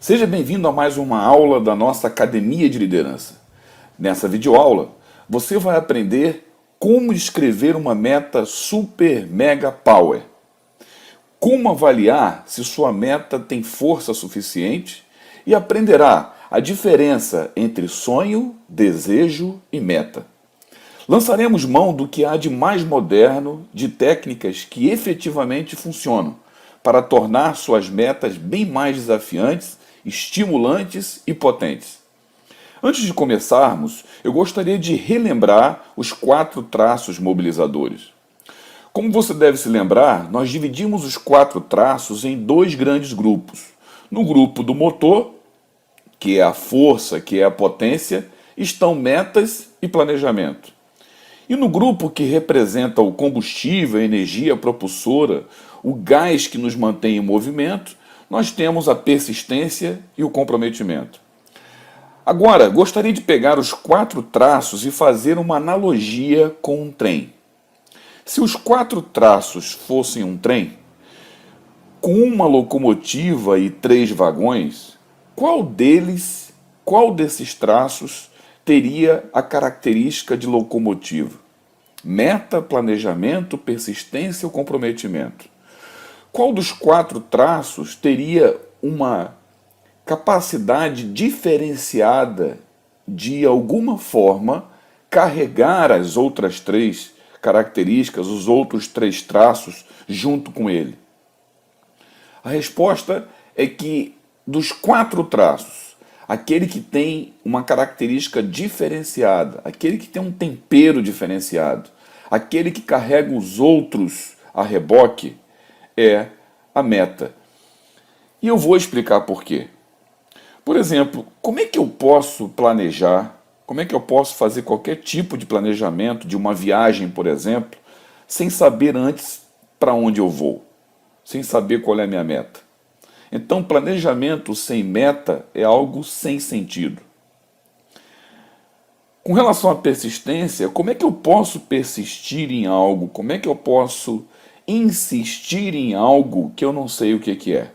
Seja bem-vindo a mais uma aula da nossa Academia de Liderança. Nessa videoaula, você vai aprender como escrever uma meta super mega power. Como avaliar se sua meta tem força suficiente e aprenderá a diferença entre sonho, desejo e meta. Lançaremos mão do que há de mais moderno, de técnicas que efetivamente funcionam, para tornar suas metas bem mais desafiantes, estimulantes e potentes. Antes de começarmos, eu gostaria de relembrar os 4 traços mobilizadores. Como você deve se lembrar, nós dividimos os 4 traços em 2 grandes grupos. No grupo do motor, que é a força, que é a potência, estão metas e planejamento. E no grupo que representa o combustível, a energia propulsora, o gás que nos mantém em movimento, nós temos a persistência e o comprometimento. Agora, gostaria de pegar os 4 traços e fazer uma analogia com um trem. Se os 4 traços fossem um trem, com uma locomotiva e 3 vagões, qual desses traços teria a característica de locomotiva? Meta, planejamento, persistência ou comprometimento? Qual dos 4 traços teria uma capacidade diferenciada de alguma forma carregar as outras 3 características, os outros 3 traços junto com ele? A resposta é que dos 4 traços, aquele que tem uma característica diferenciada, aquele que tem um tempero diferenciado, aquele que carrega os outros a reboque, é a meta. E eu vou explicar por quê. Por exemplo, como é que eu posso planejar, como é que eu posso fazer qualquer tipo de planejamento de uma viagem, por exemplo, sem saber antes para onde eu vou, sem saber qual é a minha meta? Então, planejamento sem meta é algo sem sentido. Com relação à persistência, como é que eu posso persistir em algo? Como é que eu posso insistir em algo que eu não sei o que é?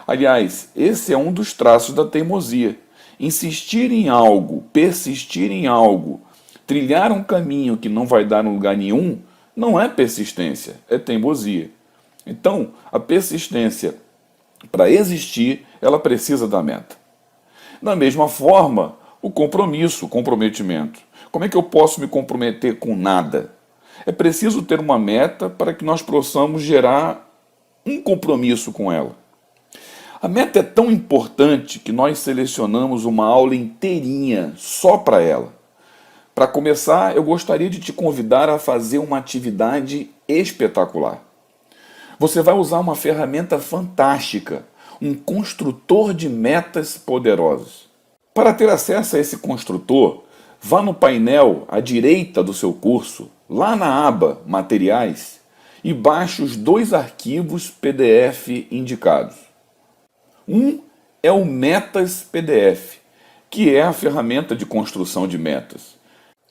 Aliás, esse é um dos traços da teimosia. Insistir em algo, persistir em algo, trilhar um caminho que não vai dar em lugar nenhum, não é persistência, é teimosia. Então, a persistência, para existir, ela precisa da meta. Da mesma forma, o compromisso, o comprometimento. Como é que eu posso me comprometer com nada? É preciso ter uma meta para que nós possamos gerar um compromisso com ela. A meta é tão importante que nós selecionamos uma aula inteirinha só para ela. Para começar, eu gostaria de te convidar a fazer uma atividade espetacular. Você vai usar uma ferramenta fantástica, um construtor de metas poderosos. Para ter acesso a esse construtor, vá no painel à direita do seu curso, lá na aba Materiais, e baixe os 2 arquivos PDF indicados. Um é o Metas PDF, que é a ferramenta de construção de metas.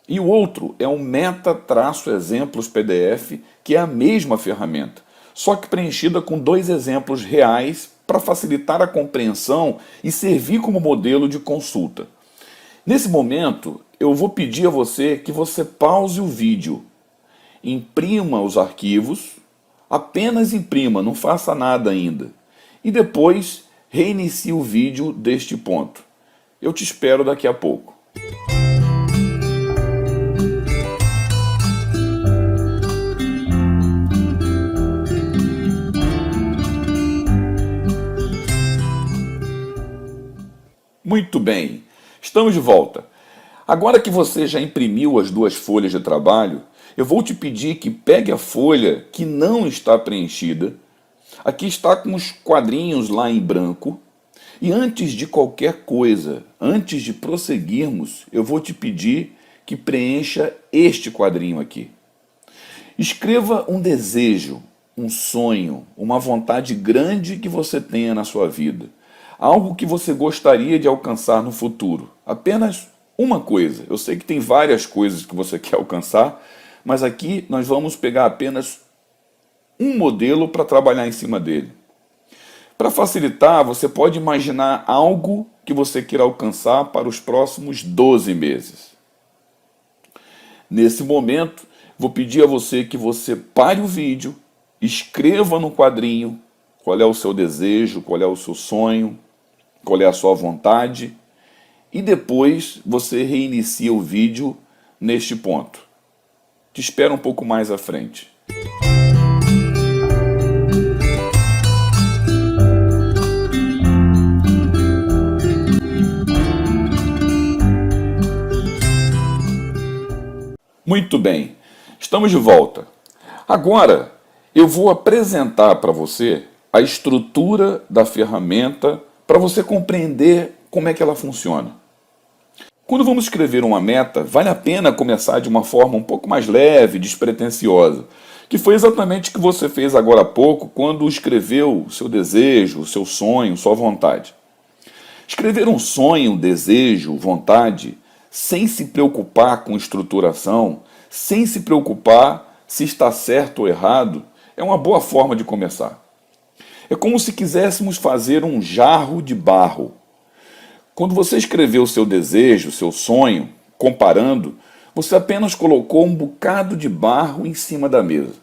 E o outro é o Meta-Exemplos PDF, que é a mesma ferramenta, só que preenchida com 2 exemplos reais para facilitar a compreensão e servir como modelo de consulta. Nesse momento, eu vou pedir a você que você pause o vídeo, imprima os arquivos, apenas imprima, não faça nada ainda, e depois reinicie o vídeo deste ponto. Eu te espero daqui a pouco. Muito bem, estamos de volta. Agora que você já imprimiu as 2 folhas de trabalho, eu vou te pedir que pegue a folha que não está preenchida. Aqui está com os quadrinhos lá em branco. E antes de qualquer coisa, antes de prosseguirmos, eu vou te pedir que preencha este quadrinho aqui. Escreva um desejo, um sonho, uma vontade grande que você tenha na sua vida. Algo que você gostaria de alcançar no futuro. Apenas uma coisa. Eu sei que tem várias coisas que você quer alcançar, mas aqui nós vamos pegar apenas um modelo para trabalhar em cima dele. Para facilitar, você pode imaginar algo que você queira alcançar para os próximos 12 meses. Nesse momento, vou pedir a você que você pare o vídeo, escreva no quadrinho qual é o seu desejo, qual é o seu sonho, qual é a sua vontade, e depois você reinicia o vídeo neste ponto. Te espero um pouco mais à frente. Muito bem, estamos de volta. Agora eu vou apresentar para você a estrutura da ferramenta para você compreender como é que ela funciona. Quando vamos escrever uma meta, vale a pena começar de uma forma um pouco mais leve, despretensiosa, que foi exatamente o que você fez agora há pouco quando escreveu o seu desejo, o seu sonho, sua vontade. Escrever um sonho, desejo, vontade, sem se preocupar com estruturação, sem se preocupar se está certo ou errado, é uma boa forma de começar. É como se quiséssemos fazer um jarro de barro. Quando você escreveu o seu desejo, o seu sonho, comparando, você apenas colocou um bocado de barro em cima da mesa.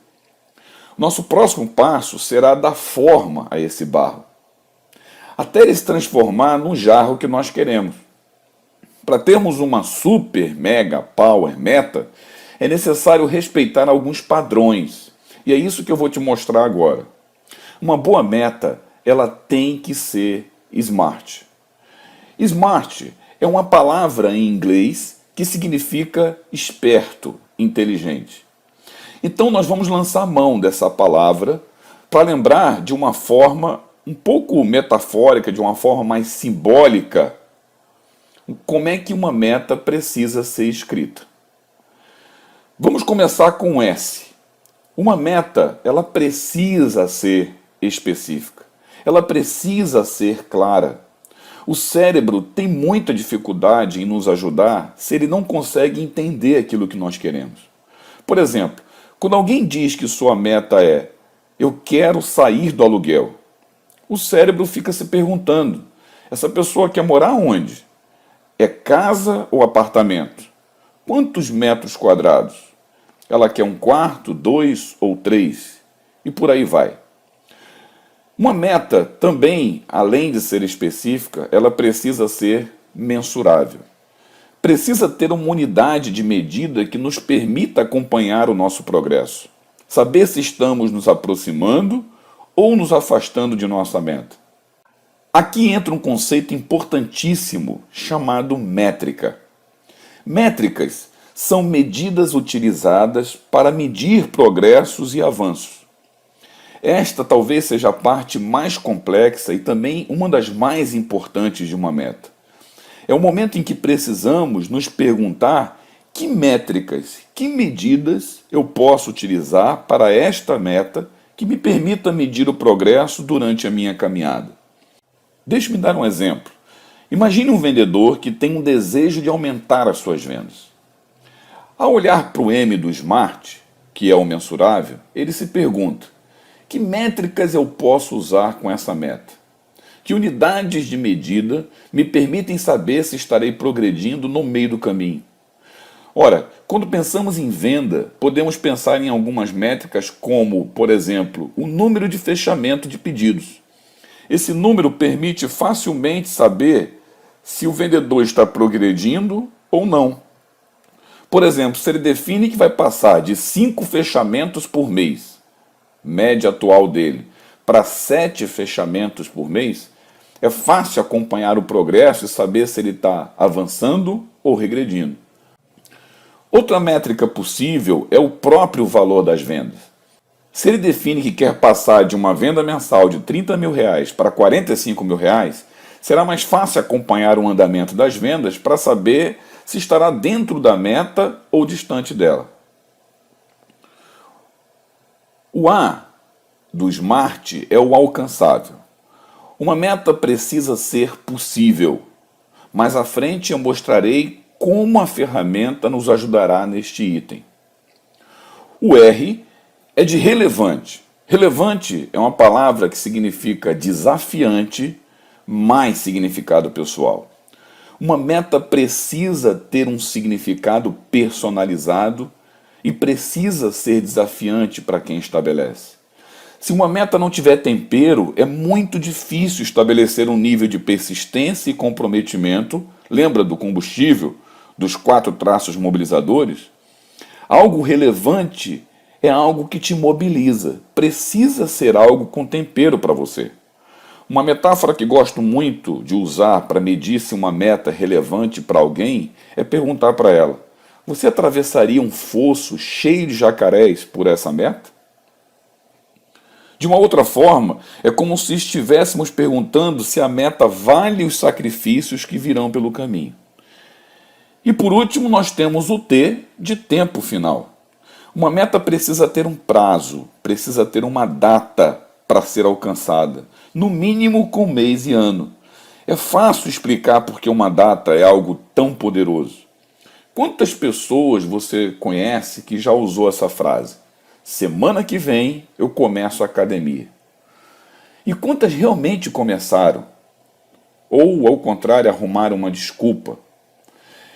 Nosso próximo passo será dar forma a esse barro, até ele se transformar no jarro que nós queremos. Para termos uma super, mega, power meta, é necessário respeitar alguns padrões. E é isso que eu vou te mostrar agora. Uma boa meta, ela tem que ser smart. Smart é uma palavra em inglês que significa esperto, inteligente. Então nós vamos lançar mão dessa palavra para lembrar de uma forma um pouco metafórica, de uma forma mais simbólica, como é que uma meta precisa ser escrita. Vamos começar com S. Uma meta, ela precisa ser específica. Ela precisa ser clara. O cérebro tem muita dificuldade em nos ajudar se ele não consegue entender aquilo que nós queremos. Por exemplo, quando alguém diz que sua meta é "eu quero sair do aluguel", o cérebro fica se perguntando: essa pessoa quer morar onde? É casa ou apartamento? Quantos metros quadrados? Ela quer um quarto, 2 ou 3? E por aí vai. Uma meta também, além de ser específica, ela precisa ser mensurável. Precisa ter uma unidade de medida que nos permita acompanhar o nosso progresso. Saber se estamos nos aproximando ou nos afastando de nossa meta. Aqui entra um conceito importantíssimo chamado métrica. Métricas são medidas utilizadas para medir progressos e avanços. Esta talvez seja a parte mais complexa e também uma das mais importantes de uma meta. É o momento em que precisamos nos perguntar que métricas, que medidas eu posso utilizar para esta meta que me permita medir o progresso durante a minha caminhada. Deixe-me dar um exemplo. Imagine um vendedor que tem um desejo de aumentar as suas vendas. Ao olhar para o M do SMART, que é o mensurável, ele se pergunta: que métricas eu posso usar com essa meta? Que unidades de medida me permitem saber se estarei progredindo no meio do caminho? Ora, quando pensamos em venda, podemos pensar em algumas métricas como, por exemplo, o número de fechamento de pedidos. Esse número permite facilmente saber se o vendedor está progredindo ou não. Por exemplo, se ele define que vai passar de 5 fechamentos por mês, média atual dele, para 7 fechamentos por mês, é fácil acompanhar o progresso e saber se ele está avançando ou regredindo. Outra métrica possível é o próprio valor das vendas. Se ele define que quer passar de uma venda mensal de R$30 mil para R$45 mil, será mais fácil acompanhar o andamento das vendas para saber se estará dentro da meta ou distante dela. O A do SMART é o alcançável. Uma meta precisa ser possível. Mais à frente eu mostrarei como a ferramenta nos ajudará neste item. O R é de relevante. Relevante é uma palavra que significa desafiante, mais significado pessoal. Uma meta precisa ter um significado personalizado e precisa ser desafiante para quem estabelece. Se uma meta não tiver tempero, é muito difícil estabelecer um nível de persistência e comprometimento. Lembra do combustível, dos 4 traços mobilizadores? Algo relevante é algo que te mobiliza. Precisa ser algo com tempero para você. Uma metáfora que gosto muito de usar para medir se uma meta é relevante para alguém é perguntar para ela: você atravessaria um fosso cheio de jacarés por essa meta? De uma outra forma, é como se estivéssemos perguntando se a meta vale os sacrifícios que virão pelo caminho. E por último, nós temos o T de tempo final. Uma meta precisa ter um prazo, precisa ter uma data para ser alcançada, no mínimo com mês e ano. É fácil explicar por que uma data é algo tão poderoso. Quantas pessoas você conhece que já usou essa frase? Semana que vem eu começo a academia. E quantas realmente começaram? Ou, ao contrário, arrumaram uma desculpa?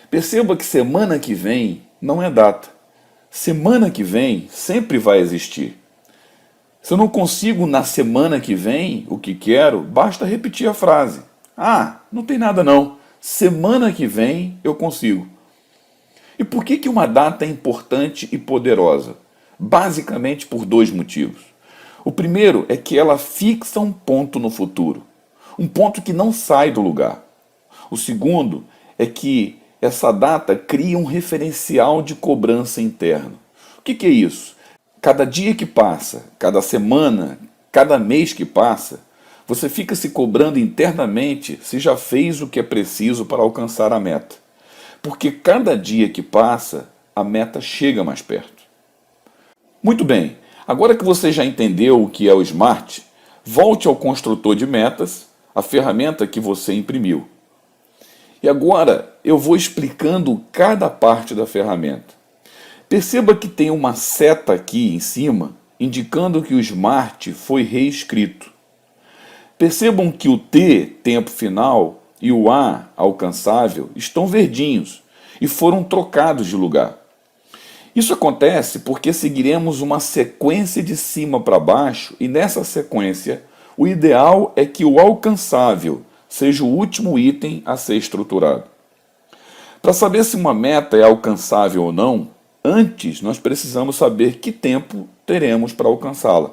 Perceba que semana que vem não é data. Semana que vem sempre vai existir. Se eu não consigo na semana que vem o que quero, basta repetir a frase. Ah, não tem nada não. Semana que vem eu consigo. E por que uma data é importante e poderosa? Basicamente por 2 motivos. O primeiro é que ela fixa um ponto no futuro, um ponto que não sai do lugar. O segundo é que essa data cria um referencial de cobrança interno. O que é isso? Cada dia que passa, cada semana, cada mês que passa, você fica se cobrando internamente se já fez o que é preciso para alcançar a meta. Porque cada dia que passa, a meta chega mais perto. Muito bem, agora que você já entendeu o que é o SMART, volte ao construtor de metas, a ferramenta que você imprimiu. E agora eu vou explicando cada parte da ferramenta. Perceba que tem uma seta aqui em cima, indicando que o SMART foi reescrito. Percebam que o T, tempo final, e o A, alcançável, estão verdinhos e foram trocados de lugar. Isso acontece porque seguiremos uma sequência de cima para baixo e nessa sequência o ideal é que o alcançável seja o último item a ser estruturado. Para saber se uma meta é alcançável ou não, antes nós precisamos saber que tempo teremos para alcançá-la.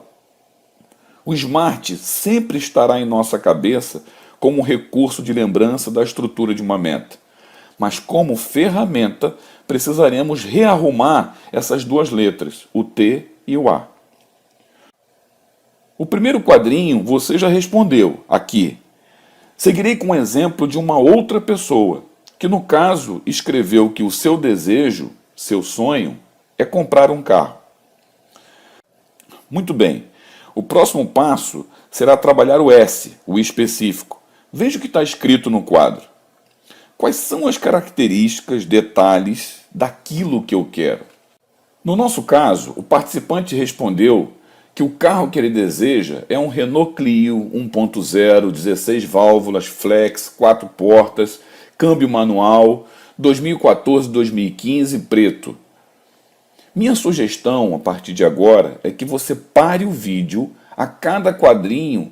O SMART sempre estará em nossa cabeça como um recurso de lembrança da estrutura de uma meta. Mas como ferramenta, precisaremos rearrumar essas 2 letras, o T e o A. O primeiro quadrinho você já respondeu aqui. Seguirei com um exemplo de uma outra pessoa, que no caso escreveu que o seu desejo, seu sonho, é comprar um carro. Muito bem, o próximo passo será trabalhar o S, o específico. Veja o que está escrito no quadro. Quais são as características, detalhes daquilo que eu quero? No nosso caso, o participante respondeu que o carro que ele deseja é um Renault Clio 1.0, 16 válvulas, flex, 4 portas, câmbio manual, 2014-2015, preto. Minha sugestão, a partir de agora, é que você pare o vídeo a cada quadrinho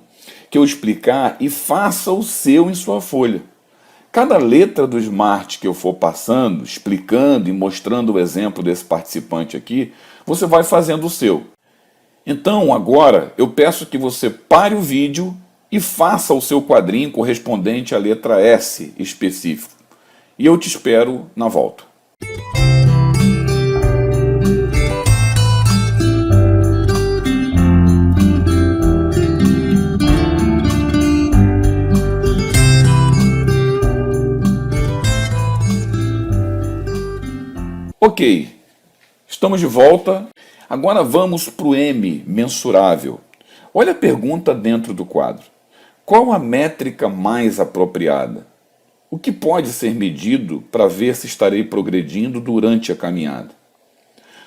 que eu explicar e faça o seu em sua folha. Cada letra do SMART que eu for passando, explicando e mostrando o exemplo desse participante aqui, você vai fazendo o seu. Então, agora, eu peço que você pare o vídeo e faça o seu quadrinho correspondente à letra S específico. E eu te espero na volta. Ok, estamos de volta. Agora vamos para o M, mensurável. Olha a pergunta dentro do quadro. Qual a métrica mais apropriada? O que pode ser medido para ver se estarei progredindo durante a caminhada?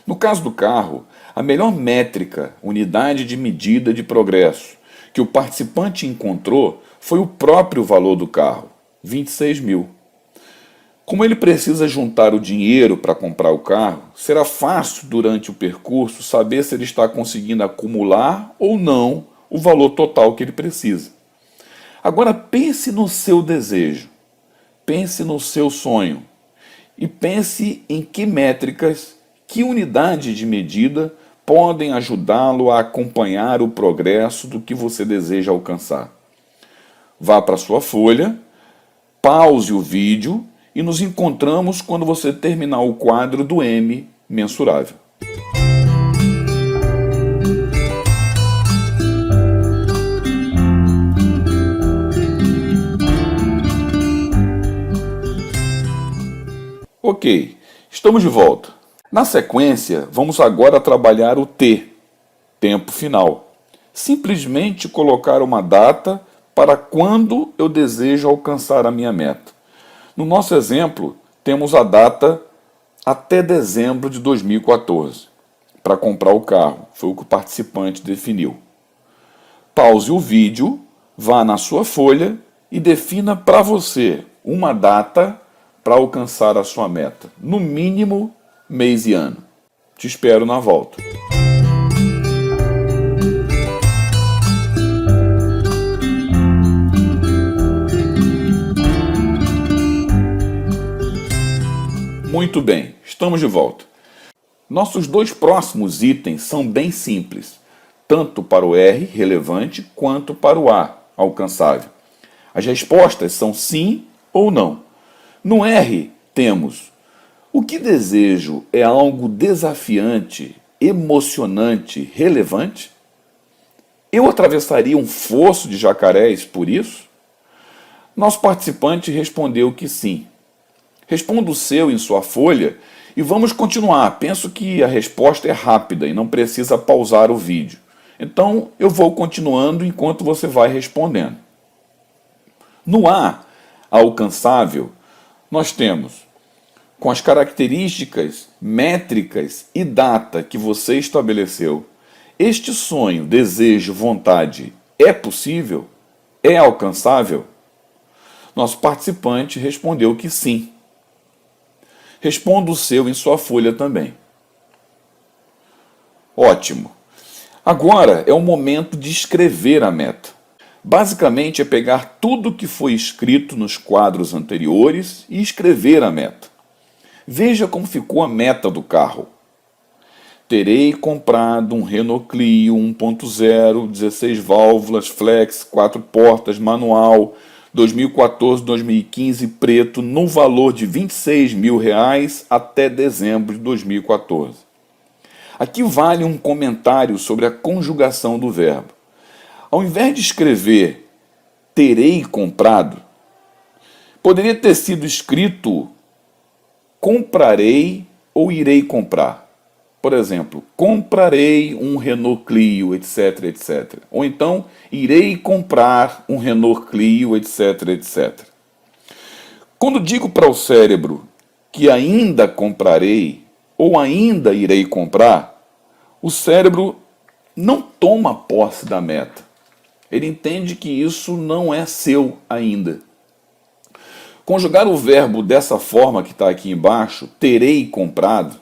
No caso do carro, a melhor métrica, unidade de medida de progresso, que o participante encontrou foi o próprio valor do carro, 26 mil. Como ele precisa juntar o dinheiro para comprar o carro, será fácil durante o percurso saber se ele está conseguindo acumular ou não o valor total que ele precisa. Agora pense no seu desejo, pense no seu sonho e pense em que métricas, que unidade de medida podem ajudá-lo a acompanhar o progresso do que você deseja alcançar. Vá para sua folha, pause o vídeo e nos encontramos quando você terminar o quadro do M mensurável. Ok, estamos de volta. Na sequência, vamos agora trabalhar o T, tempo final. Simplesmente colocar uma data para quando eu desejo alcançar a minha meta. No nosso exemplo, temos a data até dezembro de 2014 para comprar o carro. Foi o que o participante definiu. Pause o vídeo, vá na sua folha e defina para você uma data para alcançar a sua meta. No mínimo, mês e ano. Te espero na volta. Muito bem, estamos de volta. Nossos dois próximos itens são bem simples, tanto para o R, relevante, quanto para o A, alcançável. As respostas são sim ou não. No R, temos: o que desejo é algo desafiante, emocionante, relevante? Eu atravessaria um fosso de jacarés por isso? Nosso participante respondeu que sim. Responda o seu em sua folha e vamos continuar. Penso que a resposta é rápida e não precisa pausar o vídeo. Então eu vou continuando enquanto você vai respondendo. No A, alcançável, nós temos: com as características, métricas e data que você estabeleceu, este sonho, desejo, vontade é possível? É alcançável? Nosso participante respondeu que sim. Responda o seu em sua folha também. Ótimo. Agora é o momento de escrever a meta. Basicamente é pegar tudo que foi escrito nos quadros anteriores e escrever a meta. Veja como ficou a meta do carro. Terei comprado um Renault Clio 1.0, 16 válvulas, flex, 4 portas, manual, 2014-2015 preto, no valor de R$26 mil até dezembro de 2014. Aqui vale um comentário sobre a conjugação do verbo. Ao invés de escrever terei comprado, poderia ter sido escrito comprarei ou irei comprar. Por exemplo, comprarei um Renault Clio, etc, etc. Ou então, irei comprar um Renault Clio, etc, etc. Quando digo para o cérebro que ainda comprarei ou ainda irei comprar, o cérebro não toma posse da meta. Ele entende que isso não é seu ainda. Conjugar o verbo dessa forma que está aqui embaixo, terei comprado,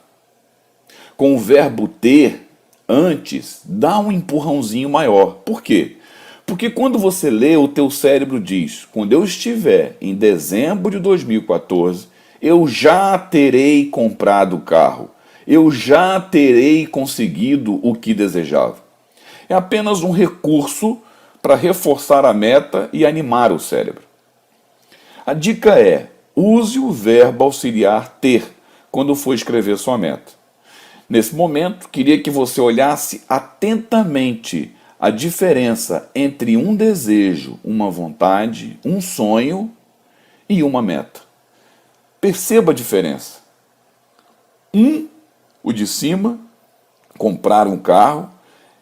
com o verbo ter antes, dá um empurrãozinho maior. Por quê? Porque quando você lê, o teu cérebro diz: quando eu estiver em dezembro de 2014, eu já terei comprado o carro, eu já terei conseguido o que desejava. É apenas um recurso para reforçar a meta e animar o cérebro. A dica é: use o verbo auxiliar ter quando for escrever sua meta. Nesse momento, queria que você olhasse atentamente a diferença entre um desejo, uma vontade, um sonho e uma meta. Perceba a diferença. O de cima, comprar um carro,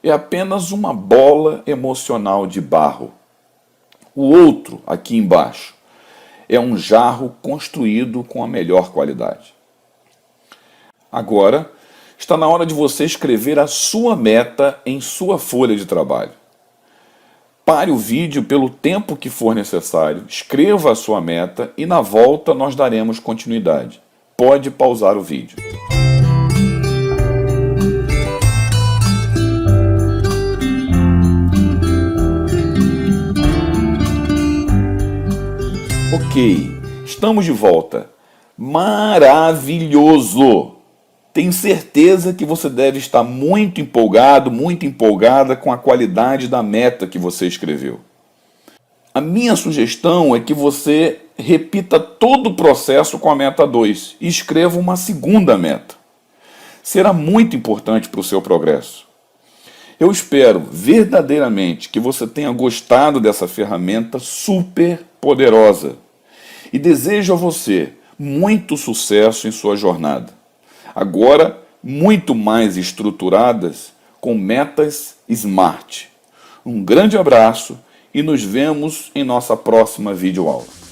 é apenas uma bola emocional de barro. O outro, aqui embaixo, é um jarro construído com a melhor qualidade. Agora, Está na hora de você escrever a sua meta em sua folha de trabalho. Pare o vídeo pelo tempo que for necessário, escreva a sua meta e na volta nós daremos continuidade. Pode pausar o vídeo. Ok, estamos de volta. Maravilhoso! Tenho certeza que você deve estar muito empolgado, muito empolgada com a qualidade da meta que você escreveu. A minha sugestão é que você repita todo o processo com a meta 2 e escreva uma segunda meta. Será muito importante para o seu progresso. Eu espero verdadeiramente que você tenha gostado dessa ferramenta super poderosa e desejo a você muito sucesso em sua jornada. Agora, muito mais estruturadas com metas SMART. Um grande abraço e nos vemos em nossa próxima videoaula.